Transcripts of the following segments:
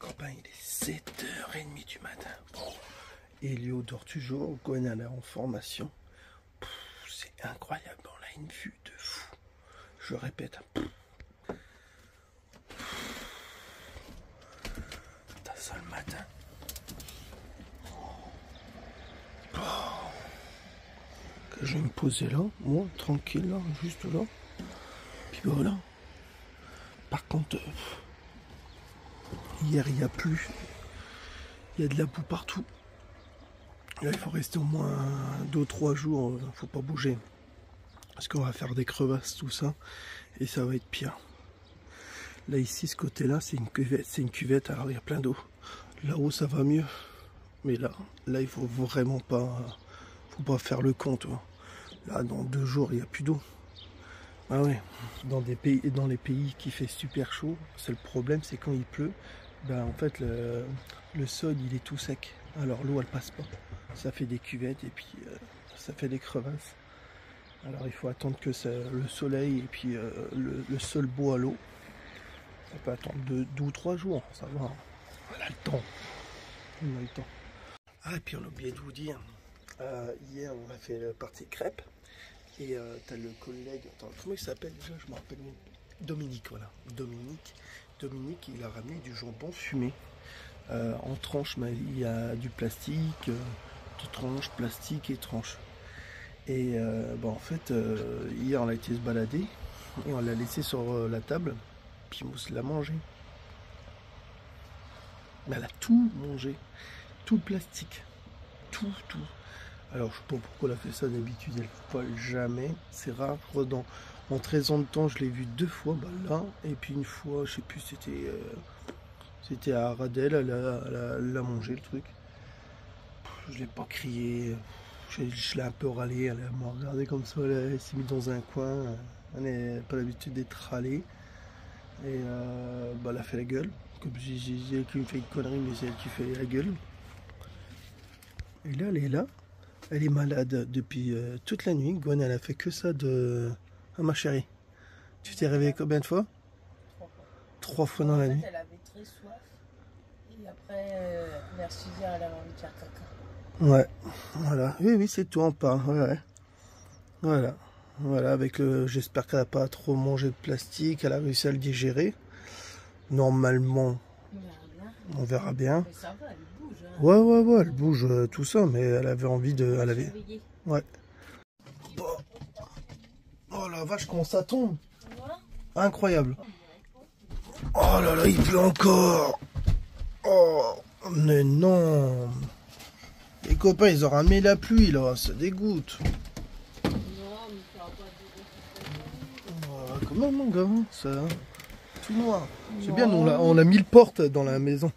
copains, il est 7h30 du matin. Bon. Elio dort toujours, Gwen elle est en formation. C'est incroyable, on a une vue de fou. Je répète. T'as ça le matin. Que je vais me poser là, moi, tranquille là, juste là. Puis voilà. Par contre, hier il n'y a plus. Il y a de la boue partout. Là il faut rester au moins 2-3 jours, faut pas bouger. Parce qu'on va faire des crevasses, tout ça. Et ça va être pire. Là ici, ce côté-là, c'est une cuvette, alors il y a plein d'eau. Là-haut ça va mieux. Mais là il faut vraiment pas. Faut pas faire le con, toi. Là dans 2 jours il n'y a plus d'eau. Ah ouais. Dans les pays qui fait super chaud, c'est le problème, c'est quand il pleut, ben en fait le sol il est tout sec. Alors l'eau elle passe pas. Ça fait des cuvettes et puis ça fait des crevasses. Alors il faut attendre que le soleil et puis le sol boit l'eau. Ça peut attendre 2 ou 3 jours, ça va. On a le temps. On a le temps. Ah et puis on a oublié de vous dire, hier on a fait la partie crêpes. Et t'as le collègue, attends, comment il s'appelle déjà, je me rappelle, Dominique, voilà. Dominique, il a ramené du jambon fumé. En tranches, il y a du plastique, de tranches, plastique et tranches. Et en fait, hier on a été se balader et on l'a laissé sur la table, puis Mousse l'a mangé. Mais elle a tout mangé, tout le plastique, tout. Alors je sais pas pourquoi elle a fait ça, d'habitude elle ne vole jamais, c'est rare. En 13 ans de temps je l'ai vu 2 fois, là, et puis une fois, je sais plus, c'était à Radel, elle a mangé le truc. Je l'ai pas crié, je l'ai un peu râlé, elle m'a regardé comme ça, elle s'est mise dans un coin, elle n'a pas l'habitude d'être râlée. Et elle a fait la gueule, comme si j'ai qui me fait une connerie, mais c'est elle qui fait la gueule. Et là elle est là. Elle est malade depuis toute la nuit. Gwen, elle a fait que ça de... Ah ma chérie, tu t'es réveillée combien de fois? 3 fois dans la nuit. Elle avait très soif. Et après, vers 6h, elle avait envie de faire caca. Ouais, voilà. Oui, c'est tout, on parle. Ouais. Voilà, avec le... J'espère qu'elle n'a pas trop mangé de plastique. Elle a réussi à le digérer. Normalement, on verra bien. Mais ça va, elle bouge. Hein. Ouais, elle bouge tout ça, mais elle avait envie de... Elle avait... Ouais. Oh la vache, comment ça tombe. Incroyable. Oh là là, il pleut encore. Oh, mais non. Les copains, ils ont ramené la pluie, là. Ça dégoûte. Non, mais ça va pas durer. Oh, comment, mon gars, ça... Tout noir. C'est bien, on a 1000 portes dans la maison.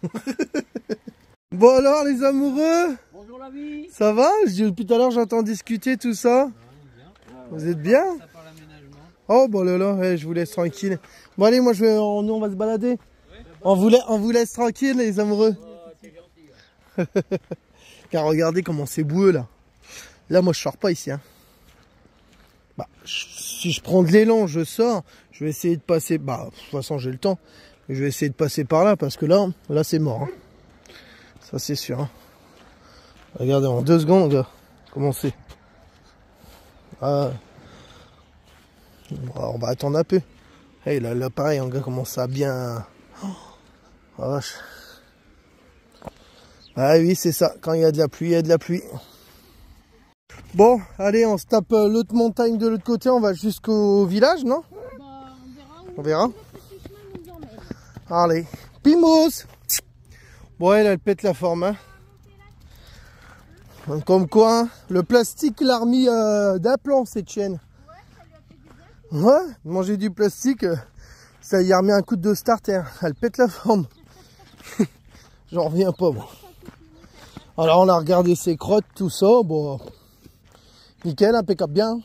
Bon alors, les amoureux. Bonjour la vie. Ça va? Depuis tout à l'heure, j'entends discuter tout ça. Vous êtes bien? Oh bon là, je vous laisse tranquille. Bon allez, moi nous on va se balader. On vous laisse tranquille les amoureux. Car regardez comment c'est boueux là. Là moi je sors pas ici. Hein. Si je prends de l'élan, je sors. Je vais essayer de passer. De toute façon j'ai le temps. Mais je vais essayer de passer par là parce que là c'est mort. Hein. Ça c'est sûr. Hein. Regardez en 2 secondes, gars. Comment c'est? On va attendre un peu. Hey, là pareil, on commence à bien... Oh, vache. Ah oui, c'est ça. Quand il y a de la pluie, il y a de la pluie. Bon, allez, on se tape l'autre montagne de l'autre côté. On va jusqu'au village, non? On verra. Allez, Pimos. Bon, elle pète la forme. Hein. Comme quoi, hein, le plastique l'a remis d'aplomb, cette chienne. Ouais, manger du plastique, ça y a remis un coup de starter. Elle pète la forme. J'en reviens pas, bon. Alors, on a regardé ses crottes, tout ça. Bon, nickel, impeccable, bien.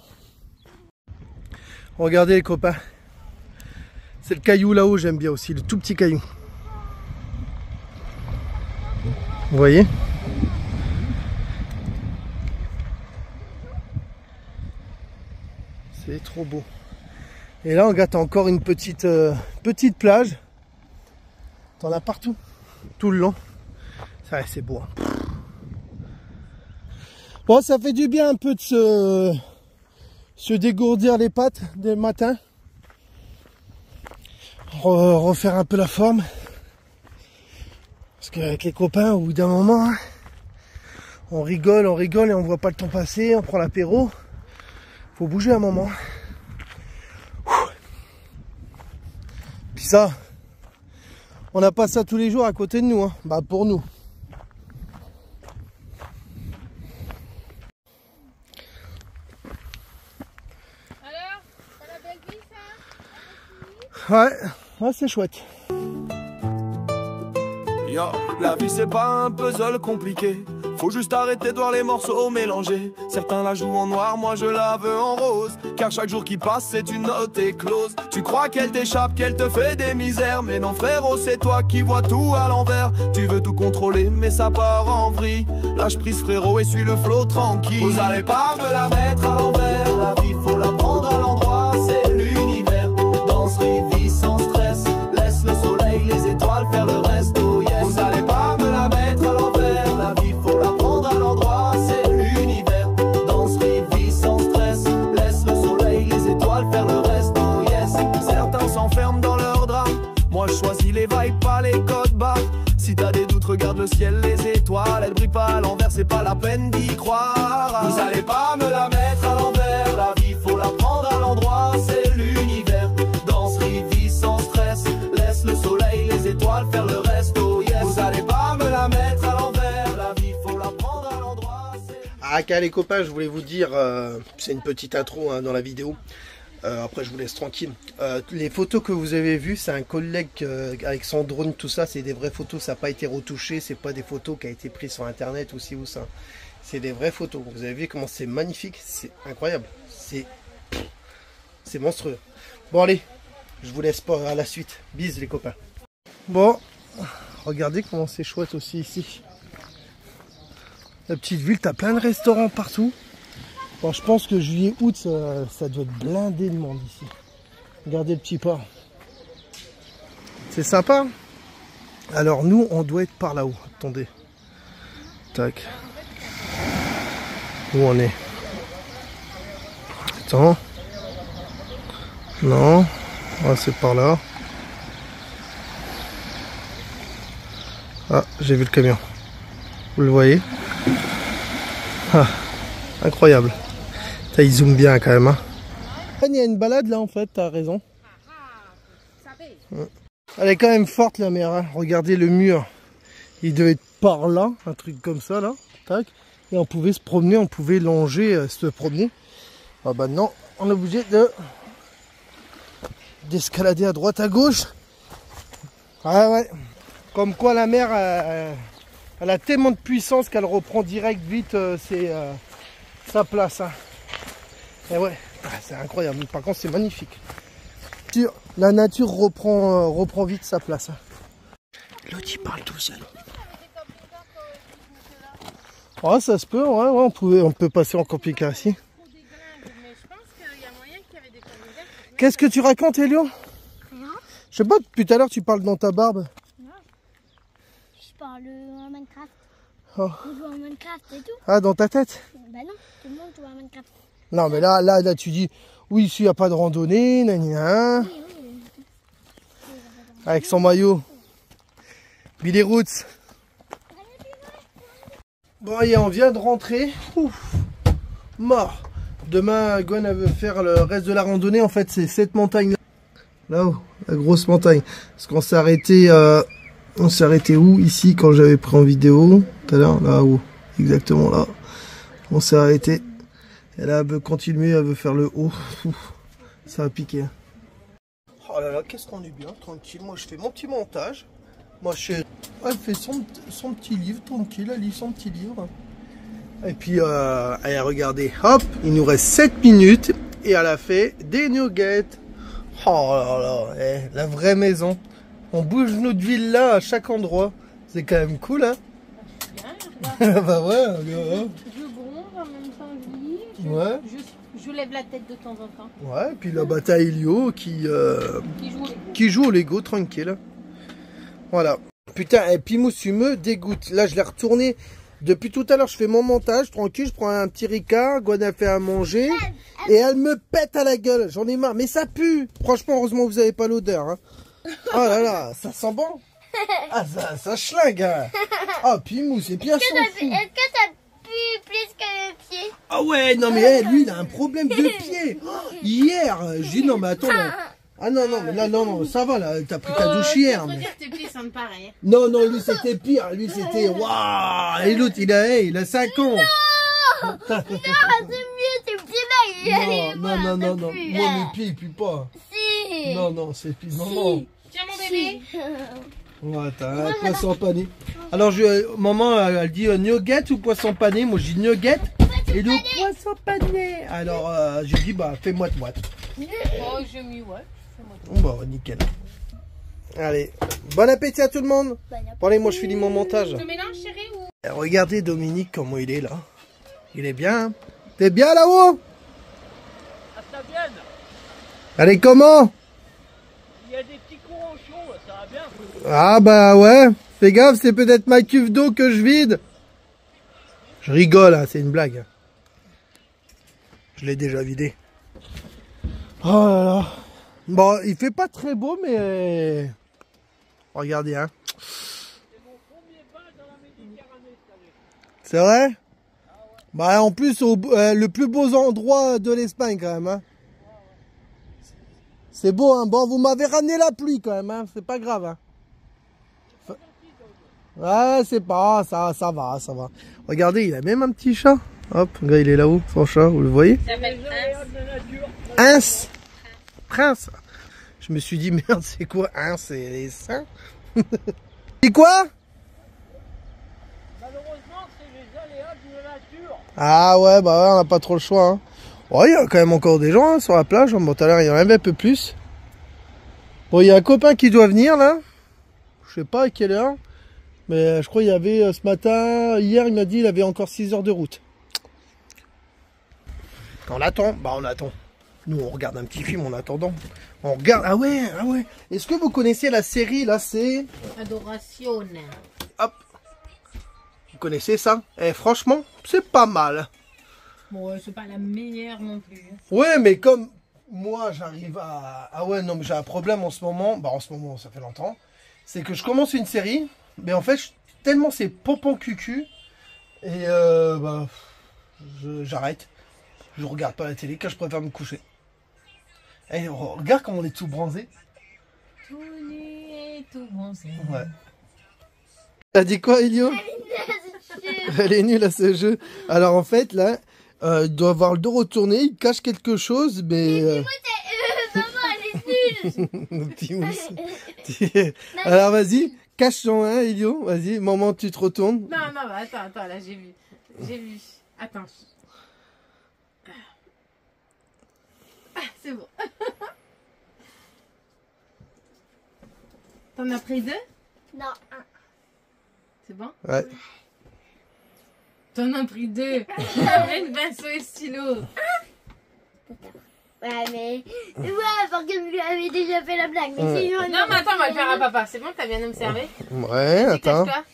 Regardez les copains. C'est le caillou là-haut, j'aime bien aussi, le tout petit caillou. Vous voyez? C'est trop beau. Et là, on gâte encore une petite plage. T'en as partout. tout le long. Ça, c'est beau. Hein. Bon, ça fait du bien un peu de se dégourdir les pattes dès le matin. Refaire un peu la forme. Parce qu'avec les copains, au bout d'un moment, hein, on rigole et on voit pas le temps passer, on prend l'apéro. Faut bouger un moment. Puis ça, on n'a pas ça tous les jours à côté de nous, hein. Bah pour nous. Alors, t'as la belle vie ça? Ouais, c'est chouette. Yo, la vie c'est pas un puzzle compliqué. Faut juste arrêter de voir les morceaux mélangés. Certains la jouent en noir, moi je la veux en rose. Car chaque jour qui passe c'est une note éclose. Tu crois qu'elle t'échappe, qu'elle te fait des misères. Mais non frérot, c'est toi qui vois tout à l'envers. Tu veux tout contrôler mais ça part en vrille. Lâche prise frérot et suis le flot tranquille. Vous allez pas me la mettre à l'envers. La vie faut la prendre à l'endroit, c'est l'univers. Danserie, vie sans stress. Laisse le soleil, les étoiles faire le reste. Oh yes. Vous allez pas me la mettre à l'envers. La vie faut la prendre à l'endroit, c'est l'univers. Danserie, vie sans stress. Laisse le soleil, les étoiles faire le reste. Oh yes. Certains s'enferment dans leur drap. Moi je choisis les vibes, pas les codes barres. Si t'as des doutes, regarde le ciel, les étoiles. Elles brillent pas à l'envers, c'est pas la peine d'y croire. Vous allez pas me la mettre à l'envers. La vie faut la prendre à l'endroit, c'est l'univers. Danserie, vie sans stress. Laisse le soleil, les étoiles faire le reste. Oh yes. Vous allez pas me la mettre à l'envers. La vie faut la prendre à l'endroit. Ah, les copains, je voulais vous dire, c'est une petite intro hein, dans la vidéo. Après je vous laisse tranquille. Les photos que vous avez vues, c'est un collègue avec son drone, tout ça, c'est des vraies photos, ça n'a pas été retouché, c'est pas des photos qui ont été prises sur internet ou ci ou ça. C'est des vraies photos. Vous avez vu comment c'est magnifique, c'est incroyable, c'est monstrueux. Bon allez, je vous laisse pas à la suite. Bis les copains. Bon, regardez comment c'est chouette aussi ici. La petite ville, t'as plein de restaurants partout. Bon, je pense que juillet, août, ça doit être blindé de monde ici. Regardez le petit port. C'est sympa. Alors nous, on doit être par là-haut. Attendez. Tac. Où on est? Attends. Non. Ah, c'est par là. Ah, j'ai vu le camion. Vous le voyez? Ah, incroyable. Il zoome bien quand même. Hein. Il y a une balade là en fait, t'as raison. Elle est quand même forte la mer. Hein. Regardez le mur. Il devait être par là, un truc comme ça là. Tac. Et on pouvait se promener, on pouvait longer, se promener. Ah bah non, on est obligé d'escalader à droite à gauche. Ah ouais. Comme quoi la mer elle a tellement de puissance qu'elle reprend direct vite sa place. Hein. Et ouais, c'est incroyable. Par contre, c'est magnifique. La nature reprend vite sa place. L'autre, il parle tout seul. Oh, ça se peut, ouais, on peut passer en camping-car ici. Qu'est-ce que tu racontes, Elio? Rien. Je sais pas, depuis tout à l'heure, tu parles dans ta barbe. Non. Je parle en Minecraft. Oh. On joue en Minecraft et tout. Ah, dans ta tête? Bah non, tout le monde joue à Minecraft. Non, mais là, tu dis, oui, ici, il n'y a pas de randonnée, nanana. Oui. Avec son maillot. Billy Roots. Bon, et on vient de rentrer. Ouf, mort. Demain, Gwen, elle veut faire le reste de la randonnée. En fait, c'est cette montagne là-haut, la grosse montagne. Parce qu'on s'est arrêté, où? Ici, quand j'avais pris en vidéo. Tout à l'heure, là-haut. Exactement là. On s'est arrêté. Et là, elle veut continuer, elle veut faire le haut. Ouf, ça va piquer. Oh là là, qu'est-ce qu'on est bien, tranquille. Moi, je fais mon petit montage. Moi, elle fait son petit livre, tranquille. Elle lit son petit livre. Et puis, allez, regardez. Hop, il nous reste 7 minutes. Et elle a fait des nuggets. Oh là là, la vraie maison. On bouge notre ville là, à chaque endroit. C'est quand même cool, hein. Bah ouais, Je gronde en même temps que je lis. Ouais. Je lève la tête de temps en temps. Ouais, et puis là-bas t'as Elio qui joue au Lego tranquille. Voilà. Putain, Pimous, tu me dégoûtes. Là, je l'ai retourné. Depuis tout à l'heure, je fais mon montage, tranquille, je prends un petit Ricard, Gwen a fait à manger, et elle me pète à la gueule. J'en ai marre, mais ça pue. Franchement, heureusement, vous avez pas l'odeur. Hein. Oh là là, ça sent bon. Ah, ça schlingue. Hein. Oh, Pimous, c'est bien son fou. Est-ce que ça pue plus que le pied? Ah ouais, non mais lui, il a un problème de pied. Hier, j'ai dit non mais attends. Là. Ah non, non, mais là, non, ça va, là, t'as pris ta douche hier. Faut Mais... dire que tes pieds sentent pareil. Non, non, lui, c'était pire. Lui, c'était... Waouh. Et l'autre, il a 5 ans. Non, c'est mieux, tes pieds là, Non. Moi, mes pieds, ils puent pas. Si. Non, c'est pire. Non. Tiens mon bébé. Ouais, t'as un poisson pané. Alors, maman, elle dit nugget ou poisson pané. Moi, je dis nugget et le poisson pané. Alors, je dis, bah, fais moite-moite. Oh, j'ai mis, ouais. Bon, bah, nickel. Allez, bon appétit à tout le monde. Bon, allez, moi, je finis mon montage. Je te mélange, chérie, ou... Regardez Dominique, comment il est là. Il est bien. T'es bien là-haut? Elle est comment? Il y a des petits courants chauds, ça va bien. Ah bah ouais, fais gaffe, c'est peut-être ma cuve d'eau que je vide. Je rigole, hein, c'est une blague. Je l'ai déjà vidé. Oh là là. Bon, il fait pas très beau, mais... Regardez, hein. C'est vrai? Bah en plus, le plus beau endroit de l'Espagne quand même, hein. C'est beau, hein. Bon, vous m'avez ramené la pluie quand même, hein. C'est pas grave, hein. Ouais, c'est pas, ça va. Regardez, il a même un petit chat. Hop, regarde, il est là-haut, son chat, vous le voyez? Ça s'appelle Prince. Prince. Je me suis dit, merde, c'est quoi? C'est les seins? C'est quoi? Malheureusement, c'est les aléas de la nature. Ah ouais, bah ouais, on n'a pas trop le choix, hein. Oh, il y a quand même encore des gens hein, sur la plage. Bon, tout à l'heure, il y en avait un peu plus. Bon, il y a un copain qui doit venir, là. Je sais pas à quelle heure. Mais je crois qu'il y avait ce matin, hier, il m'a dit qu'il avait encore 6 heures de route. On attend. Bah, on attend. Nous, on regarde un petit film en attendant. On regarde. Ah ouais. Est-ce que vous connaissez la série, là, c'est... Adoration. Hop. Vous connaissez ça? Eh, franchement, c'est pas mal. Bon, c'est pas la meilleure non plus. Ouais, mais comme moi, j'arrive à... Ah ouais, non, mais j'ai un problème en ce moment. Bah, en ce moment, ça fait longtemps. C'est que je commence une série, mais en fait, tellement c'est pompon cucu. Et bah, j'arrête. Je regarde pas la télé, car je préfère me coucher. Et regarde comment on est tout bronzé. Tout nu et tout bronzé. Ouais. T'as dit quoi, Elio? Elle est nulle à ce jeu. Alors en fait, là, il doit avoir le dos retourné, il cache quelque chose, mais... Maman, elle est nulle. Petit mousse. Alors vas-y, cache ton Elio. Vas-y, maman, tu te retournes. Non, attends, là, j'ai vu. Attends. Ah, c'est bon. T'en as pris 2? Non, un. C'est bon? Ouais. T'en as pris 2. Avec pinceau et stylo. Ouais, mais... Ouais, parce que vous lui avez déjà fait la blague. Mais Ouais. sinon... Non, mais attends, on va le faire à papa. C'est bon, t'as bien observé? Ouais, Vas-y, attends. cache-toi.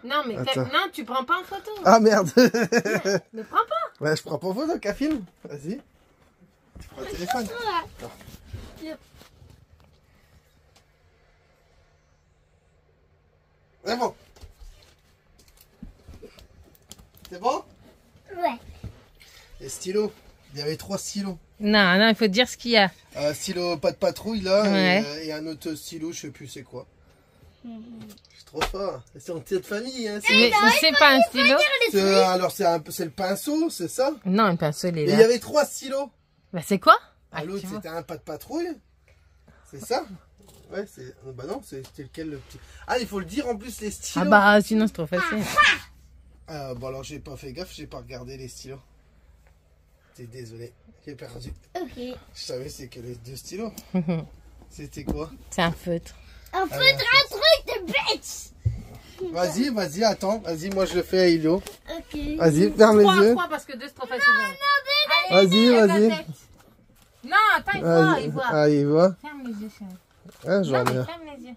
Non, mais Attends. non, tu prends pas en photo. Ah merde. Ne prends pas. Ouais, je prends pas photo qu'un film. Vas-y. Tu prends le téléphone. C'est bon. C'est bon? Ouais. Les stylos. Il y avait 3 stylos. Non, il faut dire ce qu'il y a. Un stylo pas de patrouille là, Ouais. et un autre stylo, je sais plus c'est quoi. Je suis trop fort. C'est en petite famille. Hein, Mais c'est pas un stylo? alors c'est le pinceau, c'est ça? Non, un pinceau, il est Et il y là. avait 3 stylos. Bah, c'est quoi? Ah, l'autre tu vois. c'était un pas de patrouille. C'est ça? Ouais, c'est. Bah non, c'était lequel le petit. Ah, il faut le dire en plus les stylos. Ah bah, sinon c'est trop facile. Bon, alors j'ai pas fait gaffe, j'ai pas regardé les stylos. T'es désolé, j'ai perdu. Ok. Je savais c'est que les 2 stylos. C'était quoi? C'est un feutre. Un feutre, un truc de bête. Vas-y, attends. Vas-y, moi je le fais à Elio. Ok. Vas-y, ferme les yeux. 3 parce que 2 c'est trop facile. Vas-y. Non, attends, il voit. Ah, il voit. Ferme les yeux, chérie. Ah, j'en Non, ai. mais ferme les yeux.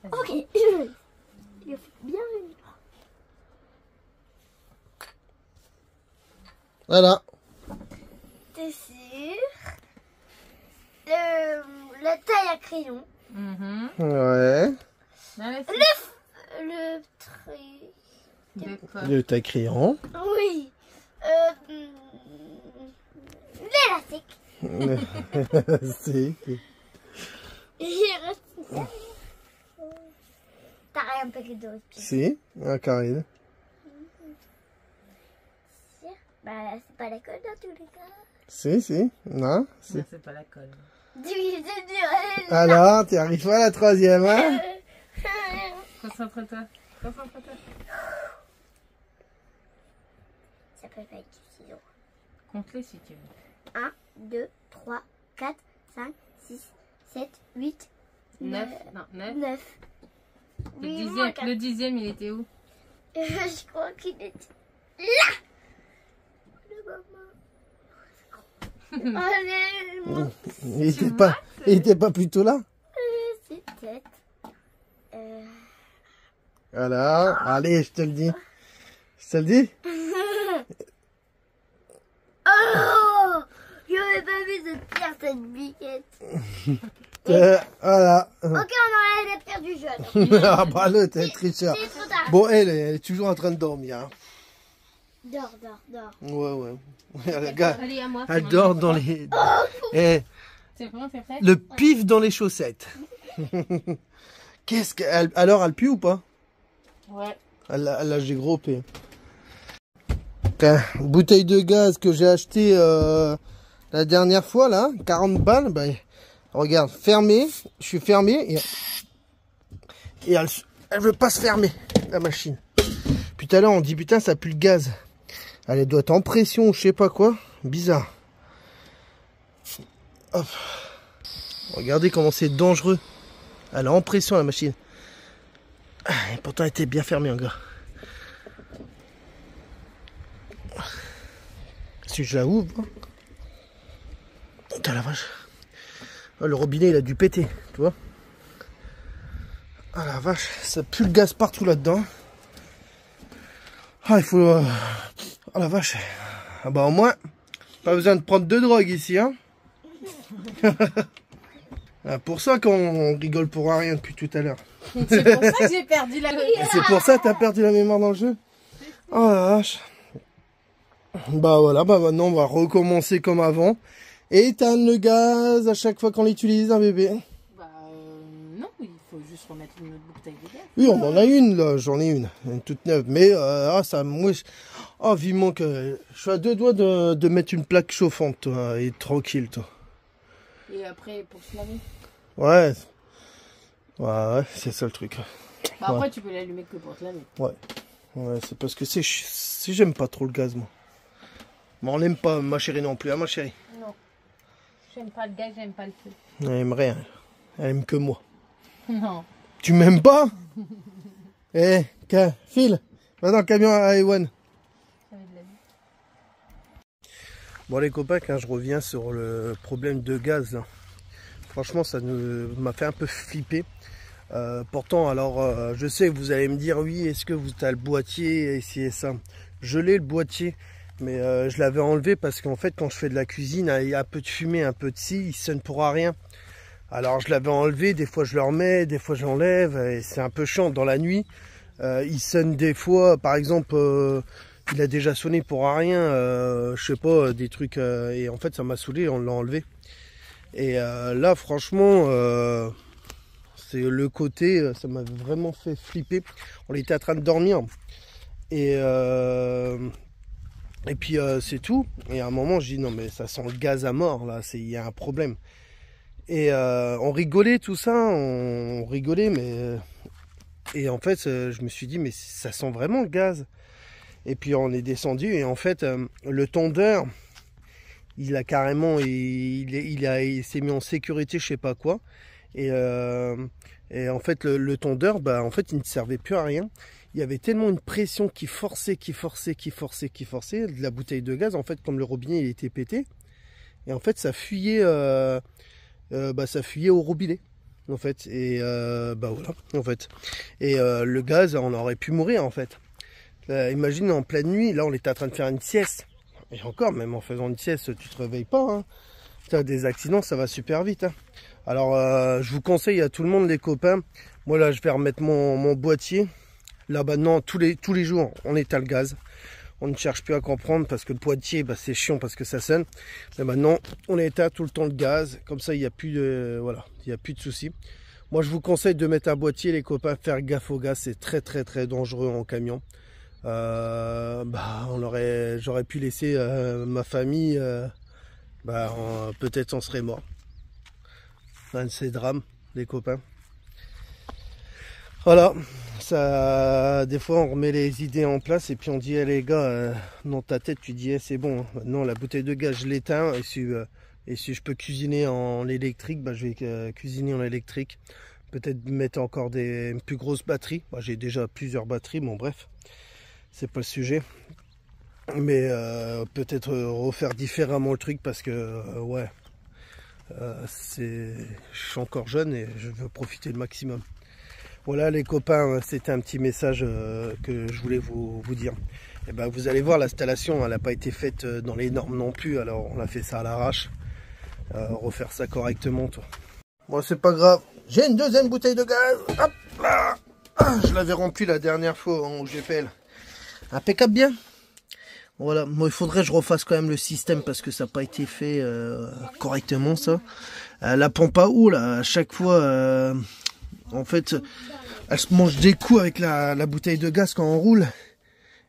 Ok, je fais bien. Voilà. T'es sûr? La taille à crayon. Ouais. Le trait. Le taille crayon. Oui. L'élastique. Si. T'as rien payé d'autre. Si. Ah, Karine. Bah, c'est pas la colle dans tous les cas. Si. Non. Si. Non, c'est pas la colle. Alors, tu arrives pas à la troisième, hein? Concentre-toi. Ça peut pas être ciseaux. Compte-les si tu veux. 1, 2, 3, 4, 5, 6, 7, 8, 9. Non, 9. 9. Le dixième, il était où? Je crois qu'il était là. Le maman. Allez, Il était pas plutôt là? c'est peut-être. Alors, allez, je te le dis. Je te le dis? Oh, j'aurais pas vu de perdre cette biquette. Voilà. Ok, on aurait perdu jaune. Ah bah l'autre, elle est tricheur. C'est trop tard. Bon, elle est toujours en train de dormir. Hein. Dors. Ouais. Regarde, Allez, à moi. elle dort dans les... Eh, C'est bon, c'est prêt? le pif dans les chaussettes. Qu'est-ce qu'elle... Alors, elle pue ou pas? Ouais. Elle lâche des gros P. Tiens, bouteille de gaz que j'ai acheté la dernière fois, là, 40 balles. Bah, regarde, fermée. Je suis fermé. Et elle veut pas se fermer, la machine. Puis tout à l'heure, on dit, putain, ça pue le gaz. Elle doit être en pression ou je sais pas quoi. Bizarre. Hop. Regardez comment c'est dangereux. Elle est en pression, la machine. Et pourtant, elle était bien fermée, en gars. Si je la ouvre. Putain, la vache. Oh, le robinet, il a dû péter, tu vois. Ah la vache, ça pue le gaz partout là-dedans. Ah, il faut... Oh la vache. Ah bah au moins, pas besoin de prendre de drogue ici, hein. Ah, pour ça qu'on rigole pour rien depuis tout à l'heure. C'est pour ça que j'ai perdu la C'est pour ça que t'as perdu la mémoire dans le jeu. Oh la vache. Bah voilà, bah maintenant on va recommencer comme avant. Éteindre le gaz à chaque fois qu'on l'utilise, un bébé. Bah non, il faut juste remettre une autre bouteille de gaz. Oui, on en a une là, j'en ai une toute neuve. Mais ça mouche. Oh, vivement que je suis à deux doigts de mettre une plaque chauffante, toi, et tranquille, toi. Et après, pour se laver. Ouais. Ouais, c'est ça le truc. Bah après, tu peux l'allumer que pour te laver. Ouais, c'est parce que si j'aime pas trop le gaz, moi. Mais on l'aime pas, ma chérie non plus, hein, ma chérie. Non. J'aime pas le gaz, j'aime pas le feu. Elle aime rien. Elle aime que moi. Non. Tu m'aimes pas? Eh, file. Va dans le camion à Ewan. Bon les copains, quand je reviens sur le problème de gaz, là, franchement ça m'a fait un peu flipper. Pourtant, alors je sais que vous allez me dire oui, est-ce que vous avez le boîtier ici et ça. Je l'ai le boîtier, mais je l'avais enlevé parce qu'en fait quand je fais de la cuisine, il y a un peu de fumée, un peu de scie, il sonne pour rien. Alors je l'avais enlevé, des fois je le remets, des fois j'enlève, et c'est un peu chiant dans la nuit. Il sonne des fois, par exemple, il a déjà sonné pour rien, je sais pas, des trucs, et en fait ça m'a saoulé, on l'a enlevé. Et là franchement, c'est le côté, ça m'a vraiment fait flipper. On était en train de dormir, et puis c'est tout. Et à un moment je dis non mais ça sent le gaz à mort là, il y a un problème. Et on rigolait tout ça, on rigolait, mais et en fait je me suis dit mais ça sent vraiment le gaz. Et puis on est descendu et en fait le tondeur il a carrément il s'est mis en sécurité, je sais pas quoi. Et en fait le tondeur, bah en fait il ne servait plus à rien. Il y avait tellement une pression qui forçait de la bouteille de gaz, en fait comme le robinet il était pété. Et en fait ça fuyait ça fuyait au robinet. en fait. Et bah voilà, en fait. Et le gaz, on aurait pu mourir, en fait. Imagine en pleine nuit, là on était en train de faire une sieste. Et encore, même en faisant une sieste, tu te réveilles pas. Hein. T'as des accidents, ça va super vite. Hein. Alors, je vous conseille à tout le monde, les copains. Moi là, je vais remettre mon boîtier. Là maintenant, tous les jours, on éteint le gaz. On ne cherche plus à comprendre parce que le boîtier, bah, c'est chiant parce que ça sonne. Mais maintenant, on éteint tout le temps le gaz. Comme ça, il n'y a plus de, voilà, il y a plus de soucis. Moi, je vous conseille de mettre un boîtier, les copains. Faire gaffe au gaz, c'est très dangereux en camion. Bah, j'aurais pu laisser ma famille. Bah, peut-être on serait mort. Un de ces drames, les copains. Voilà, ça, des fois on remet les idées en place et puis on dit hey, les gars, dans ta tête tu dis hey, c'est bon, maintenant la bouteille de gaz je l'éteins et si je peux cuisiner en électrique, bah, je vais cuisiner en électrique. Peut-être mettre encore des plus grosses batteries. Bah, j'ai déjà plusieurs batteries, bon bref, c'est pas le sujet. Mais peut-être refaire différemment le truc parce que ouais, je suis encore jeune et je veux profiter le maximum. Voilà les copains, c'était un petit message que je voulais vous dire. Et ben, vous allez voir, l'installation elle n'a pas été faite dans les normes non plus, alors on a fait ça à l'arrache. Refaire ça correctement. Toi. Bon, c'est pas grave, j'ai une deuxième bouteille de gaz. Hop là, je l'avais remplie la dernière fois au GPL. Impeccable bien. Voilà, moi il faudrait que je refasse quand même le système parce que ça n'a pas été fait correctement ça. La pompe à eau là, à chaque fois, en fait, elle se mange des coups avec la bouteille de gaz quand on roule.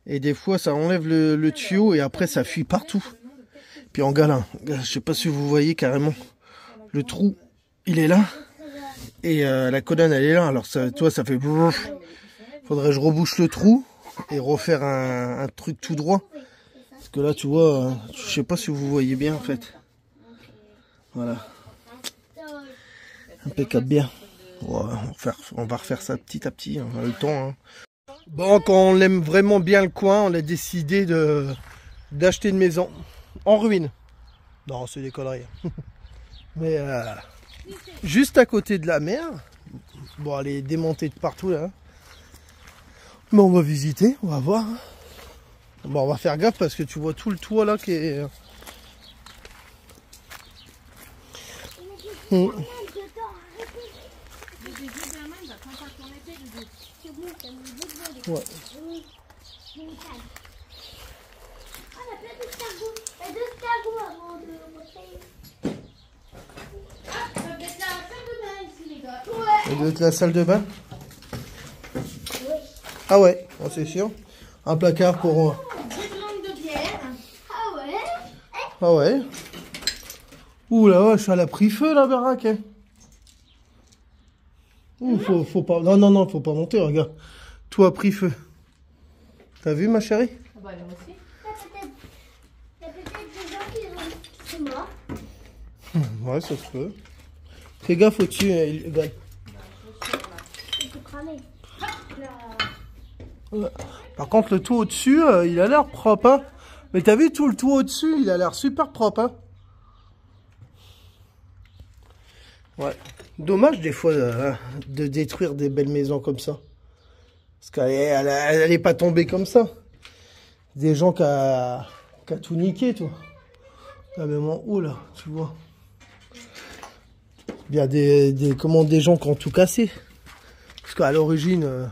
Et des fois ça enlève le tuyau et après ça fuit partout. Puis en galin, je sais pas si vous voyez carrément, le trou il est là et la colonne elle est là. Alors ça, toi ça fait... Faudrait que je rebouche le trou et refaire un truc tout droit. Parce que là, tu vois, je sais pas si vous voyez bien en fait. Voilà. Impeccable bien. Ouais, on va refaire ça petit à petit, on a le temps. Hein. Bon, quand on aime vraiment bien le coin, on a décidé d'acheter une maison en ruine. Non, c'est des conneries. Mais juste à côté de la mer. Bon, elle est démontée de partout là. Mais on va visiter, on va voir. Bon, on va faire gaffe parce que tu vois tout le toit là qui est... Ouais. Ça doit être la salle de bain. Ah ouais, c'est sûr. Un placard pour... Ah ouais. Ouh la vache, elle a pris feu la baraque. Hein. Ouh, faut pas... Non, faut pas monter, regarde. Tout a pris feu. T'as vu ma chérie? Ah bah, moi aussi. Il y a peut-être des gens qui sont morts. Ouais, ça se peut. Fais gaffe au-dessus, il va... Il peut cramer. Par contre, le toit au-dessus, il a l'air propre. Hein. Mais t'as vu tout le toit au-dessus, il a l'air super propre. Hein. Ouais. Dommage des fois de détruire des belles maisons comme ça. Parce qu'elle est pas tombée comme ça. Des gens qui a tout niqué, toi. Là, même en haut, là, tu vois. Il y a des gens qui ont tout cassé. Parce qu'à l'origine...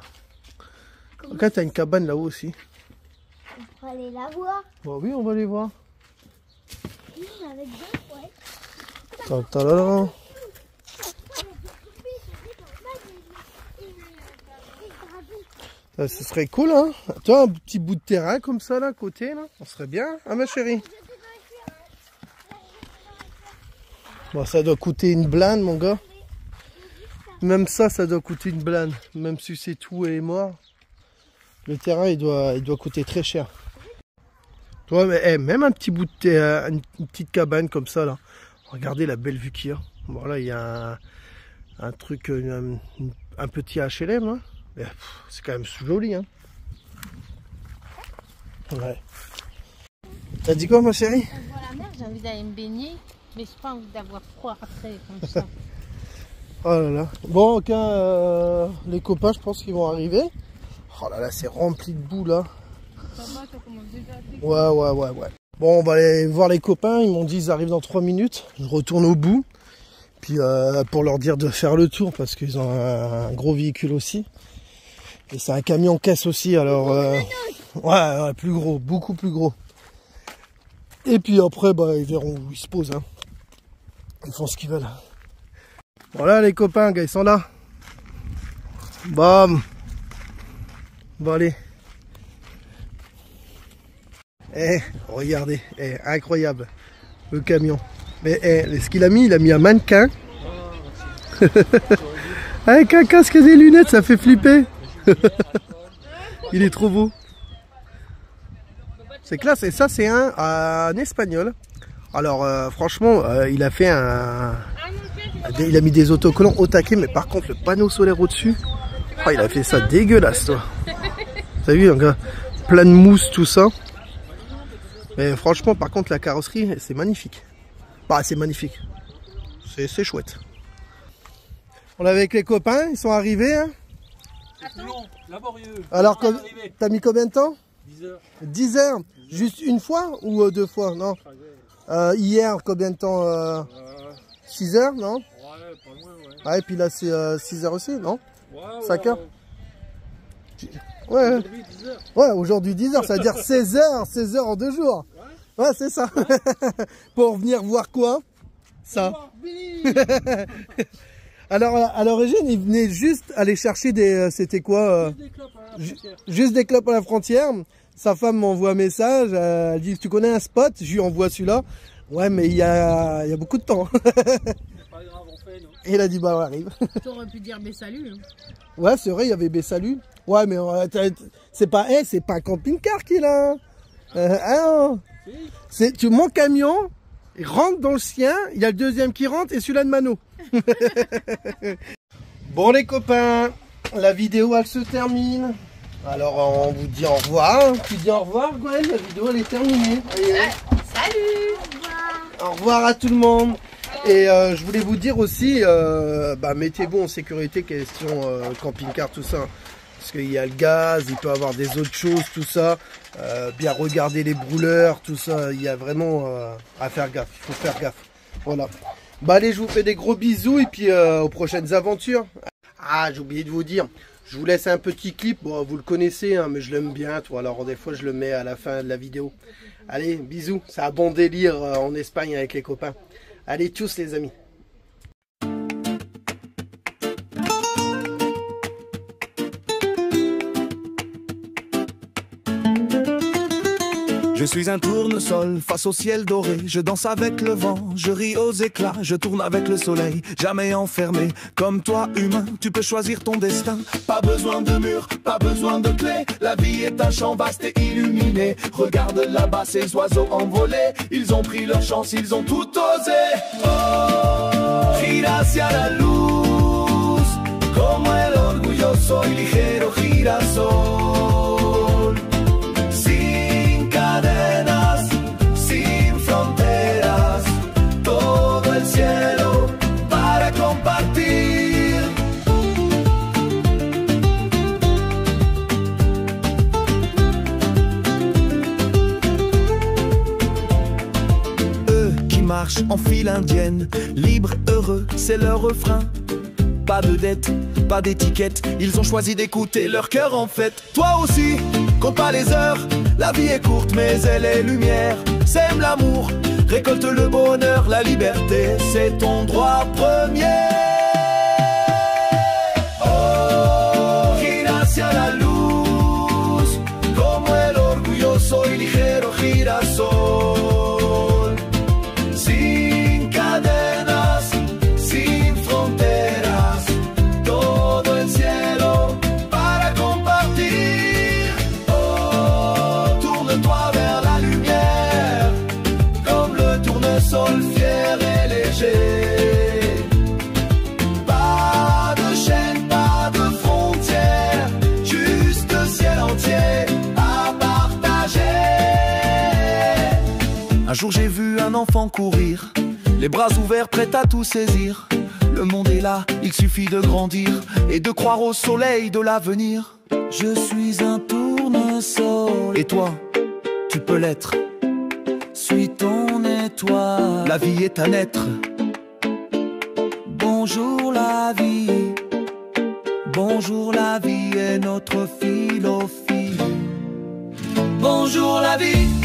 Regarde, t'as une cabane là-haut aussi. On pourrait aller la voir. Bah oui, on va les voir. Oui, avec deux, ouais. Ta-ta-la-la. Ce serait cool, hein. Toi, un petit bout de terrain comme ça, là, à côté, là. On serait bien, hein, ma chérie. Bon, ça doit coûter une blinde, mon gars. Même ça doit coûter une blinde. Même si c'est tout et mort. Le terrain, il doit coûter très cher. Toi, mais, même un petit bout de terrain, une petite cabane comme ça, là. Regardez la belle vue qu'il y a. Bon, là, il y a un truc, un petit HLM, hein. C'est quand même joli, hein. Ouais. T'as dit quoi, ma chérie? On voit la mer, j'ai envie d'aller me baigner, mais j'ai pas envie d'avoir froid après, comme ça. Oh là là. Bon, ok, les copains, je pense qu'ils vont arriver. Oh là là, c'est rempli de boue là. Ça va, ça commence déjà à Ouais. Bon, on va aller voir les copains. Ils m'ont dit ils arrivent dans 3 minutes. Je retourne au bout. Puis pour leur dire de faire le tour parce qu'ils ont un gros véhicule aussi. Et c'est un camion caisse aussi. Alors, ouais, plus gros, beaucoup plus gros. Et puis après, bah, ils verront où ils se posent. Hein. Ils font ce qu'ils veulent. Voilà les copains, ils sont là. Bam. Bon allez. Regardez, incroyable. Le camion. Mais ce qu'il a mis, un mannequin. Avec un casque et des lunettes, ça fait flipper. Il est trop beau. C'est classe, et ça c'est un espagnol. Alors franchement, il a fait il a mis des autocollants au taquet, mais par contre le panneau solaire au-dessus, oh, il a fait ça dégueulasse toi. T'as vu, plein de mousse, tout ça. Mais franchement, par contre la carrosserie, c'est magnifique. Bah c'est magnifique. C'est chouette. On est avec les copains, ils sont arrivés. Hein. C'est long, laborieux. Alors, t'as mis combien de temps? 10 heures. 10 heures. Juste une fois ou 2 fois? Non. Hier, combien de temps 6 heures, non? Ouais, pas loin, ouais. Ah, et puis là, c'est 6 heures aussi, non? Ouais, 5 heures? Ouais. Ouais. Aujourd'hui, 10 heures. Ouais, aujourd'hui 10 heures, ça veut dire 16 heures en 2 jours. Ouais, c'est ça. Pour venir voir quoi? Ça. Alors, à l'origine, il venait juste aller chercher des... C'était quoi juste des clopes à la frontière. Sa femme m'envoie un message. Elle dit, tu connais un spot? Je lui envoie celui-là. Ouais, mais il y a beaucoup de temps. C'est pas grave, on fait, non? Et il a dit, bah, on arrive. Tu aurais pu dire salut. Hein. Ouais, c'est vrai, il y avait Bessalut. Ouais, mais c'est pas un camping-car qui est là. Mon camion, il rentre dans le sien. Il y a le deuxième qui rentre et celui-là de Mano. Bon les copains, la vidéo elle se termine. Alors on vous dit au revoir. Tu dis au revoir Gwen, la vidéo elle est terminée. Salut. Au revoir à tout le monde. Et je voulais vous dire aussi, mettez-vous en sécurité, question camping-car, tout ça. Parce qu'il y a le gaz, il peut y avoir des autres choses, tout ça. Bien regarder les brûleurs, tout ça. Il y a vraiment à faire gaffe, il faut faire gaffe. Voilà. Bah allez, je vous fais des gros bisous et puis aux prochaines aventures. Ah, j'ai oublié de vous dire, je vous laisse un petit clip. Bon, vous le connaissez, hein, mais je l'aime bien, toi. Alors des fois, je le mets à la fin de la vidéo. Allez, bisous. C'est un bon délire en Espagne avec les copains. Allez, tous les amis. Je suis un tournesol face au ciel doré. Je danse avec le vent, je ris aux éclats. Je tourne avec le soleil, jamais enfermé. Comme toi, humain, tu peux choisir ton destin. Pas besoin de mur, pas besoin de clé. La vie est un champ vaste et illuminé. Regarde là-bas ces oiseaux envolés. Ils ont pris leur chance, ils ont tout osé. Oh, gira hacia la luz. Como el orgulloso y ligero girasol. En file indienne, libre, heureux, c'est leur refrain. Pas de dette, pas d'étiquette, ils ont choisi d'écouter leur cœur en fait. Toi aussi, compte pas les heures, la vie est courte mais elle est lumière. Sème l'amour, récolte le bonheur, la liberté, c'est ton droit premier. Oh, gira hacia la luz, como el orgulloso y ligero girasol. Un jour j'ai vu un enfant courir, les bras ouverts prêts à tout saisir. Le monde est là, il suffit de grandir et de croire au soleil de l'avenir. Je suis un tournesol, et toi, tu peux l'être. Suis ton étoile, la vie est à naître. Bonjour la vie, bonjour la vie est notre philosophie. Bonjour la vie.